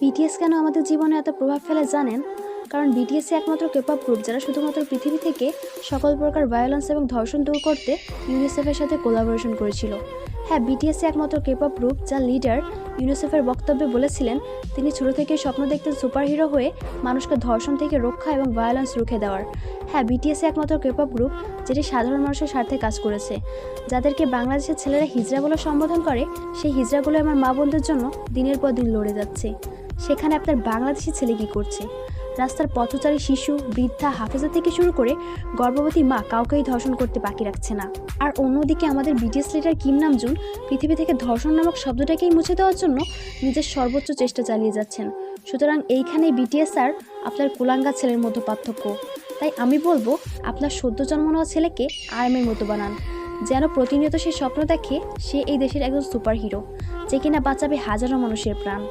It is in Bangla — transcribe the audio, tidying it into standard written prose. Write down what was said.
বিটিএস কেন আমাদের জীবনে এত প্রভাব ফেলে জানেন? কারণ বিটিএসই একমাত্র কেপপ গ্রুপ যারা শুধুমাত্র পৃথিবী থেকে সকল প্রকার ভায়োলেন্স এবং ধর্ষণ দূর করতে ইউনিসেফের সাথে কোলাবোরেশন করেছিল। হ্যাঁ, বিটিএসই একমাত্র কেপপ গ্রুপ যার লিডার ইউনিসেফের বক্তব্যে বলেছিলেন তিনি ছোট থেকে স্বপ্ন দেখতেন সুপারহিরো হয়ে মানুষকে ধর্ষণ থেকে রক্ষা এবং ভায়োলেন্স রুখে দেওয়ার। হ্যাঁ, বিটিএসই একমাত্র কেপপ গ্রুপ যেটি সাধারণ মানুষের স্বার্থে কাজ করেছে। যাদেরকে বাংলাদেশের ছেলেরা হিজড়া বলে সম্বোধন করে, সেই হিজড়াগুলো আমার মা বোনদের জন্য দিনের পর দিন লড়ে যাচ্ছে। সেখানে আপনার বাংলাদেশি ছেলে কী করছে? রাস্তার পথচারী শিশু, বৃদ্ধা, হাফেজা থেকে শুরু করে গর্ভবতী মা কাউকেই ধর্ষণ করতে বাকি রাখছে না। আর অন্যদিকে আমাদের বিটিএস লিডার কিম নামজুন পৃথিবী থেকে ধর্ষণ নামক শব্দটাকেই মুছে দেওয়ার জন্য নিজের সর্বোচ্চ চেষ্টা চালিয়ে যাচ্ছেন। সুতরাং এইখানেই বিটিএস আর আপনার কুলাঙ্গা ছেলের মতো পার্থক্য। তাই আমি বলবো আপনার সদ্য জন্ম নেওয়া ছেলেকে আর্মির মতো বানান, যেন প্রতিনিয়ত সে স্বপ্ন দেখে সে এই দেশের একজন সুপার হিরো যে কিনা বাঁচাবে হাজারো মানুষের প্রাণ।